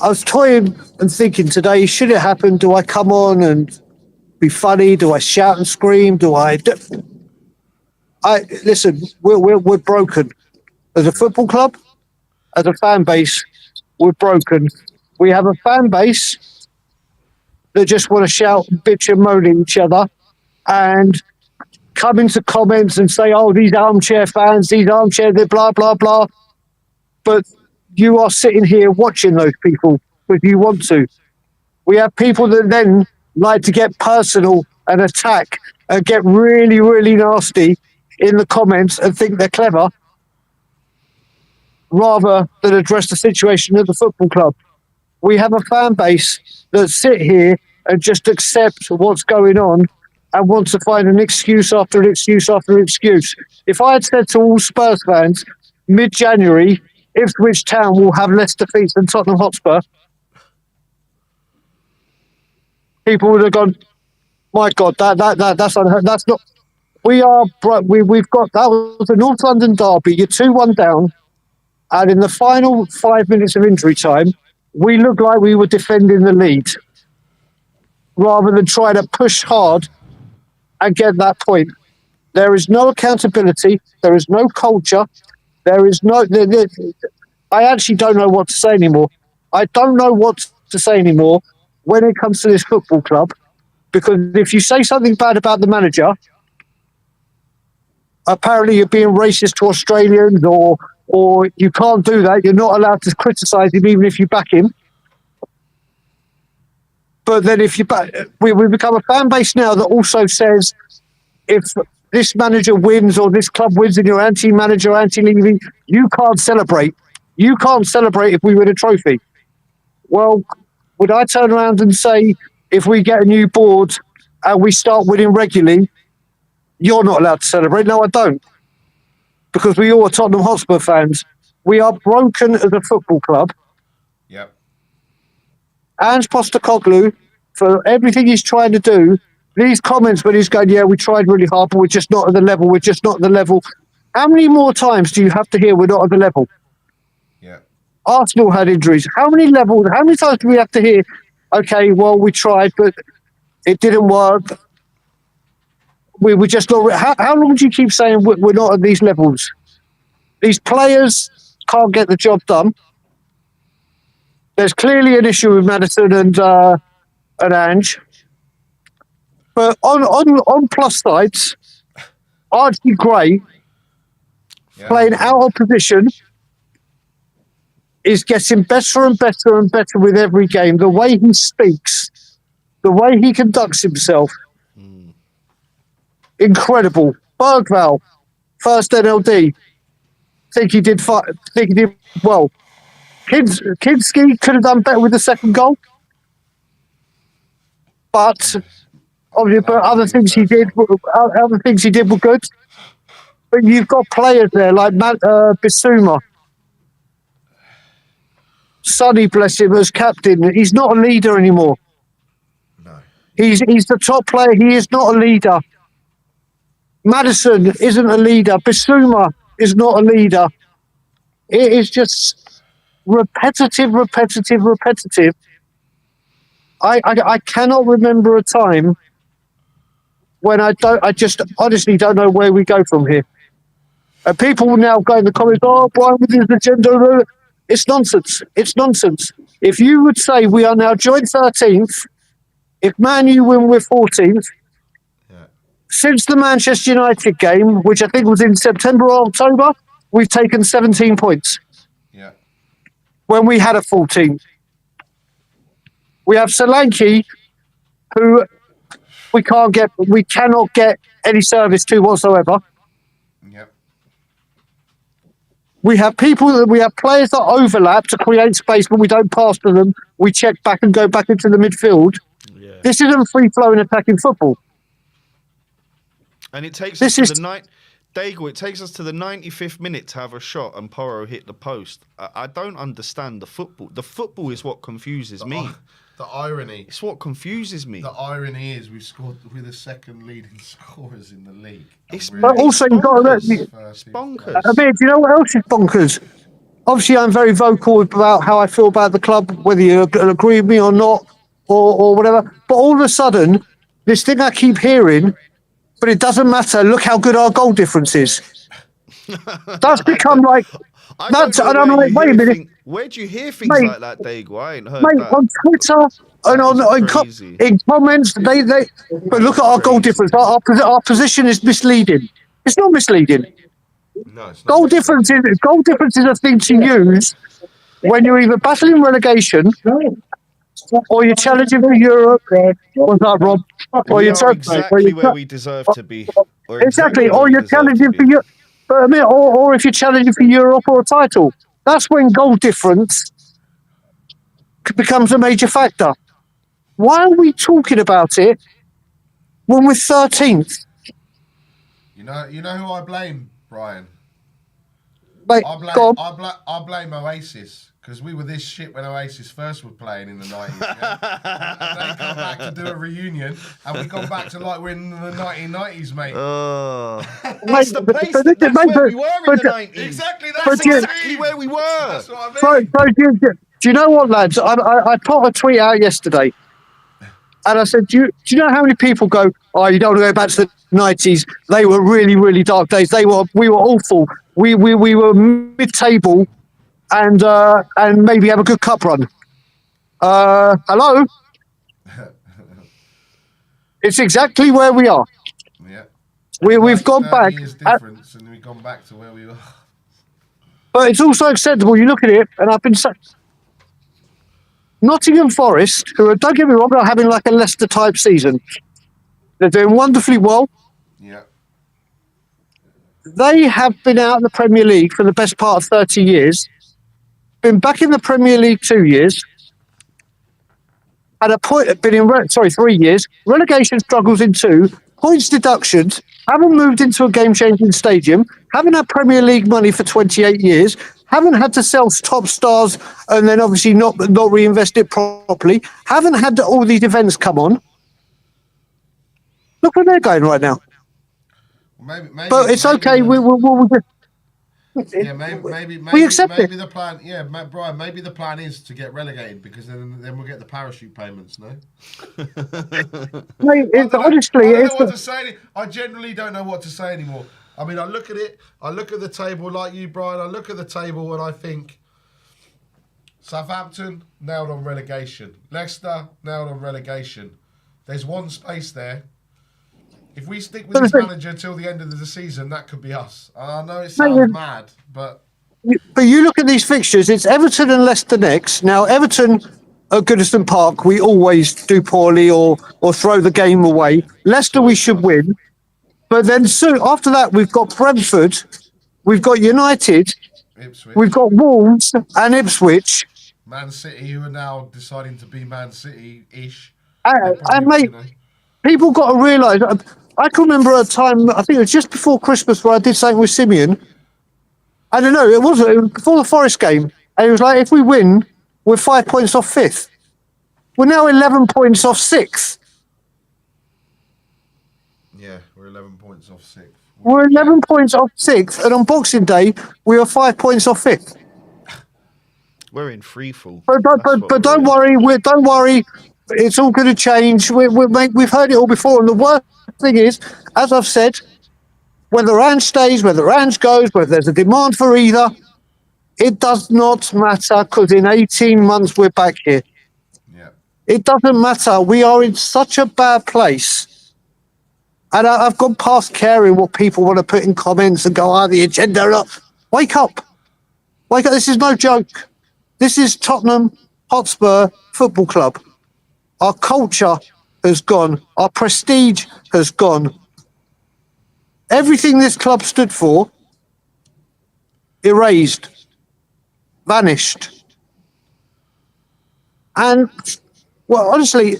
I was toying and thinking today, should it happen? Do I come on and be funny? Do I shout and scream? Listen? We're broken as a football club, as a fan base. We're broken. We have a fan base that just want to shout, bitch, and moan at each other, and come into comments and say, "Oh, these armchair fans, these armchair, blah blah blah." But you are sitting here watching those people because you want to. We have people that then like to get personal and attack and get really, really nasty in the comments and think they're clever rather than address the situation at the football club. We have a fan base that sit here and just accept what's going on and want to find an excuse after an excuse after an excuse. If I had said to all Spurs fans mid-January, Ipswich Town will have less defeats than Tottenham Hotspur, people would have gone, my God, that's unheard. That's not. We've got, that was the North London derby. You're 2-1 down, and in the final 5 minutes of injury time, we looked like we were defending the lead rather than trying to push hard and get that point. There is no accountability. There is no culture. There is no. I actually don't know what to say anymore. I don't know what to say anymore when it comes to this football club, because if you say something bad about the manager, apparently you're being racist to Australians, or you can't do that. You're not allowed to criticise him even if you back him. But then if you back, we become a fan base now that also says if this manager wins or this club wins and you're anti-manager, anti-leaving, you can't celebrate. You can't celebrate if we win a trophy. Well, would I turn around and say, if we get a new board and we start winning regularly, you're not allowed to celebrate? No, I don't. Because we all are Tottenham Hotspur fans. We are broken as a football club. Yep. Ange Postecoglou, for everything he's trying to do, these comments when he's going, yeah, we tried really hard, but we're just not at the level. We're just not at the level. How many more times do you have to hear we're not at the level? Yeah. Arsenal had injuries. How many times do we have to hear, okay, well, we tried, but it didn't work. We were just not. How long do you keep saying we're not at these levels? These players can't get the job done. There's clearly an issue with Maddison and Ange. But on plus sides, Archie Gray, playing out of position, is getting better and better and better with every game. The way he speaks, the way he conducts himself, incredible. Bergvall, first NLD, think he did well. Kinski could have done better with the second goal, but obviously, other things he did were good. But you've got players there like Bissouma. Sonny, bless him, as captain. He's not a leader anymore. No. He's the top player. He is not a leader. Maddison isn't a leader. Bissouma is not a leader. It is just repetitive. I cannot remember a time when I just honestly don't know where we go from here. And people will now go in the comments, oh, Brian with his agenda. It's nonsense. It's nonsense. If you would say we are now joint 13th, if Man U win, we're 14th. Yeah. Since the Manchester United game, which I think was in September or October, we've taken 17 points. Yeah. When we had a full team. We have Solanke, who we cannot get any service to whatsoever. Yep. We have players that overlap to create space, but we don't pass to them. We check back and go back into the midfield. Yeah. This isn't free-flowing attacking football. And it takes us to the night. Daigle, it takes us to the 95th minute to have a shot and Porro hit the post. I don't understand the football. The football is what confuses me. The irony. It's what confuses me. The irony is we're the second leading scorers in the league. But also, you've got to bonkers. I mean, do you know what else is bonkers? obviously I'm very vocal about how I feel about the club, whether you agree with me or not, or whatever. But all of a sudden, this thing I keep hearing, but it doesn't matter. Look how good our goal difference is. That's become like I don't that's, know and I'm where like, you wait a hear minute, where do you hear things mate, like that, Dago? I ain't heard mate, that. on Twitter and That is on crazy. in comments, they. But That look is at our goal crazy. difference. Our position is misleading. It's not misleading. No, it's not misleading. Goal difference is a thing to use when you're either battling relegation or you're challenging for Europe. What's that, Rob? Or We you're are exactly where we deserve to be. Or exactly, exactly where or we you're deserve to challenging for be. Europe. But I mean, or if you're challenging for Europe or a title, that's when goal difference becomes a major factor. Why are we talking about it when we're 13th? You know who I blame, Brian? Like, I God, blame Oasis because we were this shit when Oasis first were playing in the 90s. Yeah? And they come back to do a reunion, and we gone back to like we're in the 1990s, mate. That's the pace. That's where we were in the 90s. Exactly, That's that's what I exactly mean. where we were. That's what I mean. do you know what, lads? I put a tweet out yesterday, and I said, do you know how many people go, oh, you don't want to go back to the 90s? They were really, really dark days. We were awful. We were mid-table, and maybe have a good cup run. Hello? It's exactly where we are. Yeah. We've gone 30 back, years difference, and we've gone back to where we were. but it's also acceptable. You look at it, and I've been Nottingham Forest, who are, don't get me wrong, are having like a Leicester type season. They're doing wonderfully well. Yeah. They have been out of the Premier League for the best part of 30 years, been back in the Premier League 2 years, had a point, been in, 3 years, relegation struggles in 2, points deductions, haven't moved into a game-changing stadium, haven't had Premier League money for 28 years, haven't had to sell top stars and then obviously not reinvest it properly, haven't had all these events come on. Look where they're going right now. Maybe, But it's maybe okay. We accept it. maybe the plan. Yeah, Brian. Maybe the plan is to get relegated because then we'll get the parachute payments. No. Mate, I don't honestly, know what to say. I generally don't know what to say anymore. I mean, I look at it. I look at the table like you, Brian. I look at the table and I think Southampton nailed on relegation. Leicester nailed on relegation. There's one space there. If we stick with this manager until the end of the season, that could be us. I know it sounds mad, but you look at these fixtures. It's Everton and Leicester next. Now, Everton at Goodison Park, we always do poorly or throw the game away. Leicester, we should win. But then soon after that, we've got Brentford, we've got United, Ipswich, we've got Wolves and Ipswich. Man City, who are now deciding to be Man City-ish. And mate, people got to realise. I can remember a time, I think it was just before Christmas, where I did something with Simeon. I don't know, it was before the Forest game. And he was like, if we win, we're 5 points off 5th. We're now 11 points off 6th. Yeah, we're 11 points off 6th. We're 11 points off 6th. And on Boxing Day, we were 5 points off 5th. We're in free fall. But don't worry, don't worry. It's all going to change. We've heard it all before. And the worst thing is, as I've said, whether Ange stays, whether Ange goes, whether there's a demand for either, it does not matter because in 18 months we're back here. Yeah. It doesn't matter. We are in such a bad place. And I've gone past caring what people want to put in comments and go, the agenda. Wake up. Wake up. This is no joke. This is Tottenham Hotspur Football Club. Our culture has gone. Our prestige has gone. Everything this club stood for, erased, vanished. And, well, honestly,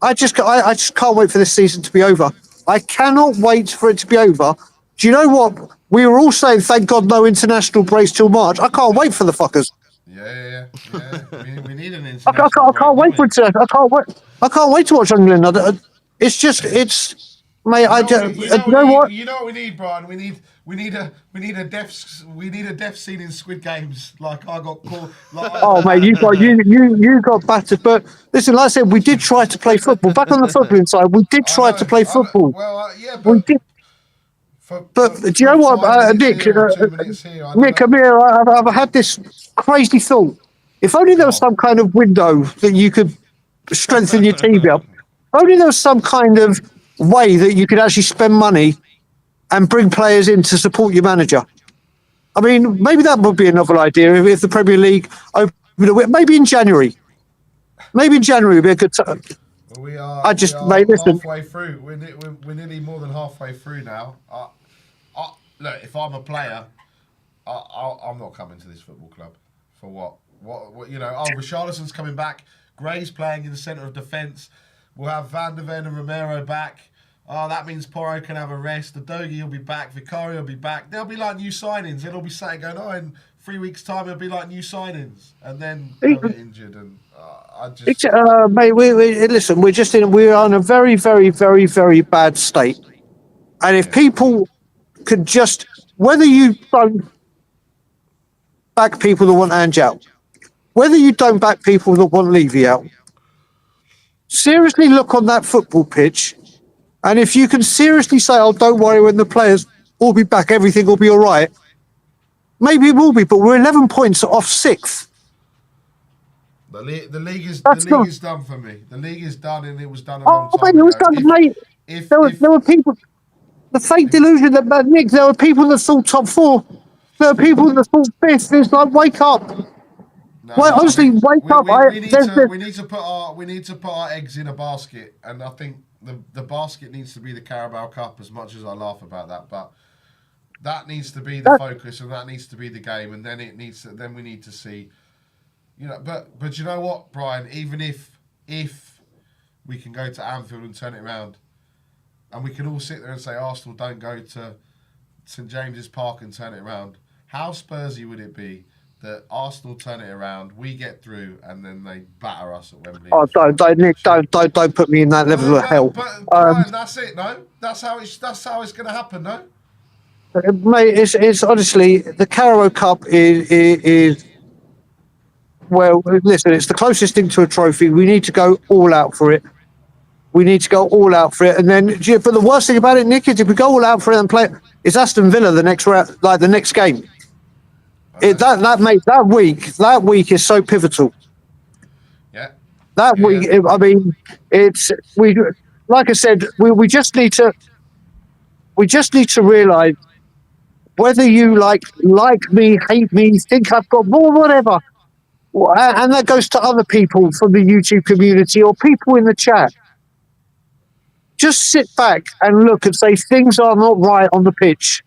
I just can't wait for this season to be over. I cannot wait for it to be over. Do you know what? We were all saying, thank God, no international breaks till March. I can't wait for the fuckers. Yeah. We need an international I can't wait for it. I can't wait to watch England. It's just Mate, You know, you know what? you know what we need, Brian. We need a death scene in Squid Games. Like I got caught. Like, Oh, mate, you got battered. But listen, like I said, we did try to play football. Back on the footballing side, we did I try to know. play football. Well, yeah, We did. But do you for know what, 5 minutes Nick? here or 2 minutes here, I don't Nick, know. come here. I've had this crazy thought. If only there Go was some kind of window that you could strengthen your TV up. on. If only there was some kind of way that you could actually spend money and bring players in to support your manager. I mean, maybe that would be a novel idea if the Premier League opened maybe in January. Maybe in January would be a good time. We We are mate, listen. halfway through. We're nearly more than halfway through now. Look, if I'm a player, I'm not coming to this football club for what? What you know? Oh, Richarlison's coming back. Gray's playing in the centre of defence. We'll have Van der Ven and Romero back. Oh, that means Porro can have a rest. The Dogi will be back. Vicario will be back. They'll be like new signings. They'll all be sat going, oh, in 3 weeks' time, it'll be like new signings. And then they'll get injured. And I just... Mate, listen. We're on a very, very, very, very bad state. And if people could just, whether you don't back people that want Ange out, whether you don't back people that want Levy out, seriously look on that football pitch. And if you can seriously say, oh, don't worry, when the players will be back, everything will be all right. Maybe it will be, but we're 11 points off sixth. The league is done for me. The league is done, and it was done a long time Mate, it was ago. done, mate. There were people, the fake delusion that, Nick, there were people that thought top four. There are people that thought fifth. It's like, wake up. Honestly, wake up. We need to put our eggs in a basket, and I think the basket needs to be the Carabao Cup. As much as I laugh about that, but that needs to be the focus, and that needs to be the game, and then we need to see, you know. But you know what, Brian? Even if we can go to Anfield and turn it around, and we can all sit there and say Arsenal don't go to St James's Park and turn it around, how Spursy would it be that Arsenal turn it around, we get through, and then they batter us at Wembley? Oh, Nick, don't put me in that level of hell. But Brian, that's it, no? That's how it's going to happen, no? Mate, it's honestly, the Carabao Cup is well, listen, it's the closest thing to a trophy. We need to go all out for it. And then, but the worst thing about it, Nick, is if we go all out for it and play, it's Aston Villa the next round, like the next game. That week is so pivotal. Yeah. That week, I mean, like I said, we just need to realise, whether you like me, hate me, think I've got more, whatever, and that goes to other people from the YouTube community or people in the chat. Just sit back and look and say things are not right on the pitch.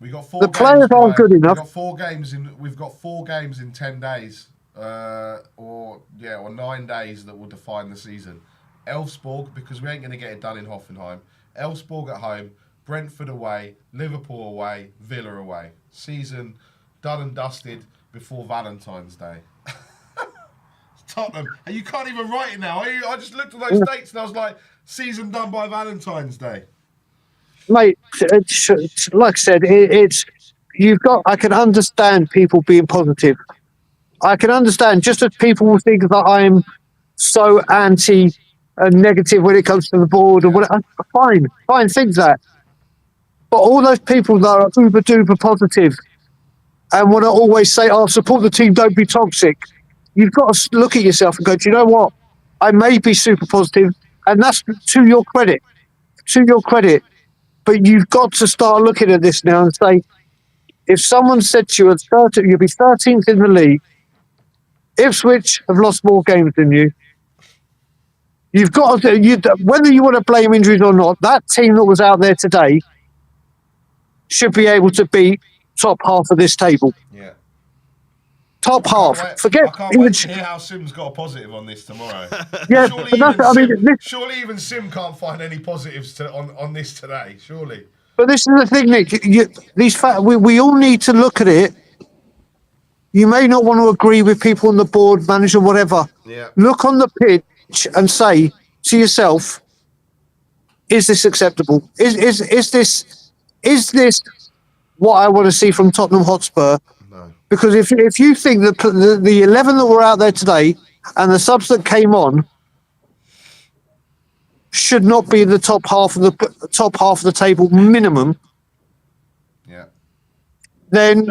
We got four. The players aren't good enough. We've got 4 games in 10 days, or 9 days that will define the season. Elfsborg, because we ain't going to get it done in Hoffenheim. Elfsborg at home, Brentford away, Liverpool away, Villa away. Season done and dusted before Valentine's Day. Tottenham, and you can't even write it now. I just looked at those dates and I was like, season done by Valentine's Day. Mate, like I said, I can understand people being positive. I can understand, just as people will think that I'm so anti and negative when it comes to the board, or whatever. Fine, think that. But all those people that are uber duper positive and want to always say, "Oh, support the team, don't be toxic," you've got to look at yourself and go, "Do you know what? I may be super positive, and that's to your credit. But you've got to start looking at this now and say, if someone said to you, you'll be 13th in the league, Ipswich have lost more games than you. You've got to, whether you want to blame injuries or not, that team that was out there today should be able to beat top half of this table. Yeah. Top half. I can't wait to hear how Sim's got a positive on this tomorrow. Yeah, surely even Sim can't find any positives on this today. Surely. But this is the thing, Nick. We all need to look at it. You may not want to agree with people on the board, manager, whatever. Yeah. Look on the pitch and say to yourself, is this acceptable? Is this what I want to see from Tottenham Hotspur? No. Because if you think that the 11 that were out there today and the subs that came on should not be in the top half of the table minimum, Yeah. then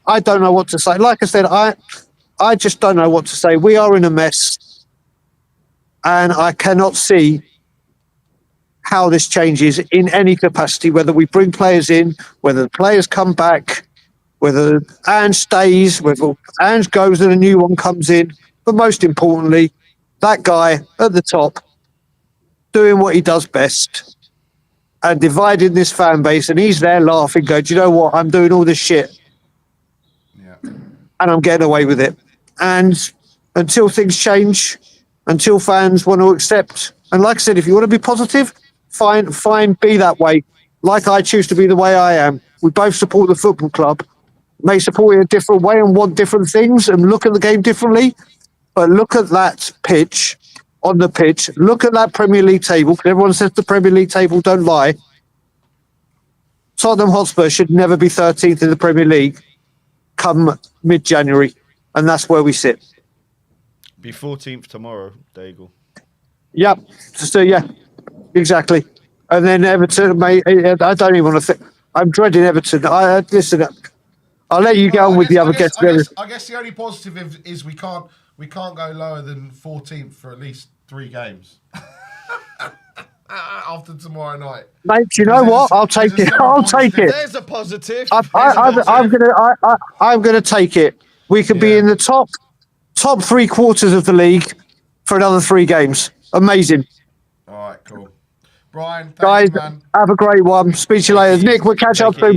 I don't know what to say. Like I said, I just don't know what to say. We are in a mess, and I cannot see how this changes in any capacity, whether we bring players in, whether the players come back, whether Ange stays, whether Ange goes and a new one comes in. But most importantly, that guy at the top doing what he does best and dividing this fan base, and he's there laughing, going, do you know what? I'm doing all this shit Yeah. and I'm getting away with it. And until things change, until fans want to accept, and like I said, if you want to be positive, fine, be that way. Like I choose to be the way I am. We both support the football club, may support it a different way and want different things and look at the game differently. But look at that pitch, on the pitch. Look at that Premier League table, because everyone says the Premier League table don't lie. Tottenham Hotspur should never be 13th in the Premier League come mid-January, and that's where we sit. Be 14th tomorrow, Daigle. Yep. So yeah, exactly. And then Everton, mate. I don't even want to think. I'm dreading Everton. Listen. I'll let you get on with the other guests. I guess the only positive is we can't go lower than 14th for at least 3 games after tomorrow night. Mate, you know what? I'll take it. I'll take it. There's a positive. I'm gonna take it. We could be in the top 3 quarters of the league for another 3 games. Amazing. All right, cool. Brian, Guys, thank you, man. have a great one. Speak to you later. Nick, we'll catch up soon.